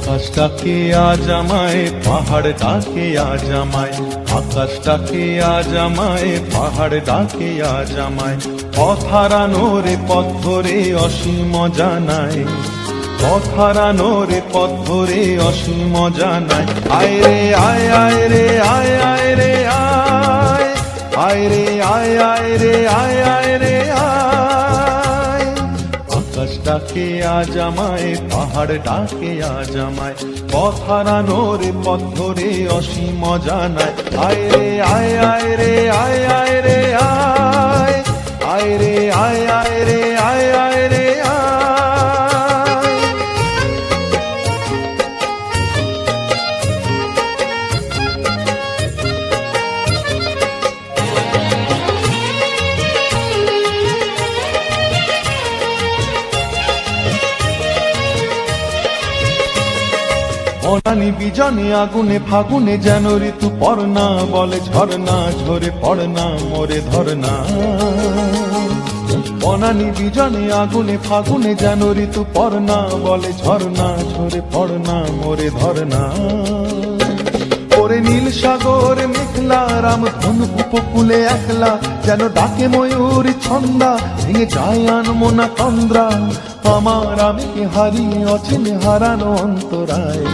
আকাশটাকে আজ আমায় পাহাড় ডাকে আজ আমায়, আকাশটাকে আজ আমায় পাহাড় ডাকে আজ আমায়। পথ হারানো রে পথ ধরে অসীম জানায়, পথ হারানো রে পথ ধরে অসীম জানায়। আয় রে আয় আয় রে আয় আয় রে আয়, আয় রে আয় আয় রে আয় আয় রে আয়। আকাশটাকে আজ আমায় পাহাড় ডাকে আজ আমায়, পথ হারানো রে পথ ধরে অসীম জানায়। আয় রে আয় আয় রে আয় আয় রে আয়, আয় রে আয় আয় রে আয় আয় রে আয়। অনানি বিজনে আগুনে ফাগুনে যেন ঋতু পড়না, বলে ঝরনা ঝরে পড়না মোরে ধরনা। অনানি বিজনে আগুনে ফাগুনে যেন ঋতু পড়না, বলে ঝরনা ঝরে পড়না মোরে ধরনা। ওরে নীল সাগর মেঘলা রামধনু উপকূলে একলা, যেন ডাকে ময়ূর ছন্দা ভেঙে যায় আনমনা তন্দ্রা। আমার আমিকে হারিয়ে অচিনে হারানো অন্তরায়,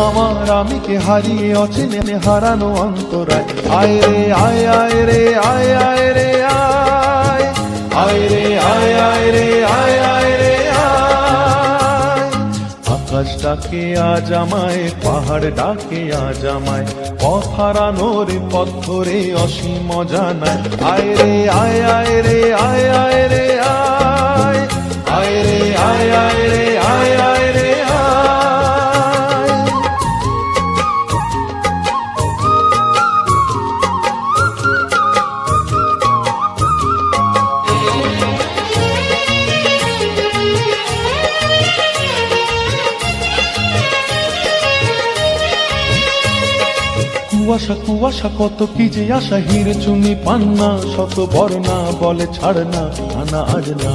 আমার আমিকে হারিয়ে অচিনে হারানো অন্তরায়। আয় রে আয় আয় রে আয় আয় রে আয়, আয় রে আয় আয় রে আয় আয় রে আয়। আকাশটাকে আজ আমায় পাহাড় ডাকে আজ আমায়, পথ হারানো রে পথ ধরে অসীম জানায়। আয় রে আয় আয় রে আয় আয় রে আয়, আয় রে আয় আয় রে আয় আয় রে আয়। কুয়াশা কুয়াশা কত কি যে আশা, হিরে চুনি পান্না শত বর্ণা, বলে ছাড় না আনা আজ না।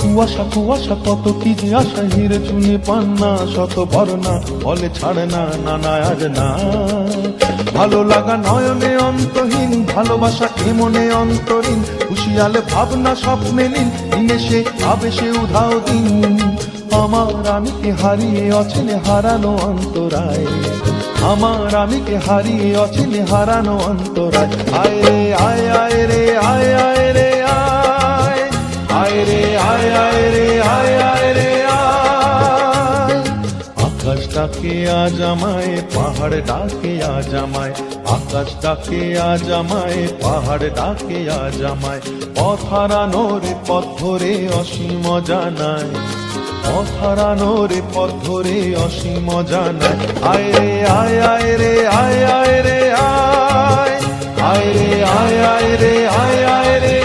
কুয়াশা কুয়াশা কত কি যে আশা, হিরে চুনি পান্না শত বর্ণা, বলে ছাড় না নানা আজ না। ভালো লাগা নয়নে অন্তহীন, ভালোবাসা এমনে অন্তরীণ, খুশিয়ালে ভাবনা স্বপ্নে নীল, নিমেষে আবেশে উধাও দিন। আমার আমিকে হারিয়ে অচিনে হারানো অন্তরায়, আমার আমিকে হারিয়ে অচিনে হারানো অন্তরায়। আয় রে আয় আয় রে আয় আয় রে আয়, আয় রে আয় আয় রে আয় আয় রে আয়। আকাশটাকে আজ আমায় পাহাড় ডাকে আজ আমায়, আকাশটাকে আজ আমায় পাহাড় ডাকে আজ আমায়। পথ হারানো রে পথ ধরে অসীম জানায়, পথ হারানো রে পথ ধরে অসীম জানায়। আয় রে আয় আয় রে আয় আয় রে আয়, আয় রে আয় আয় রে আয় আয় রে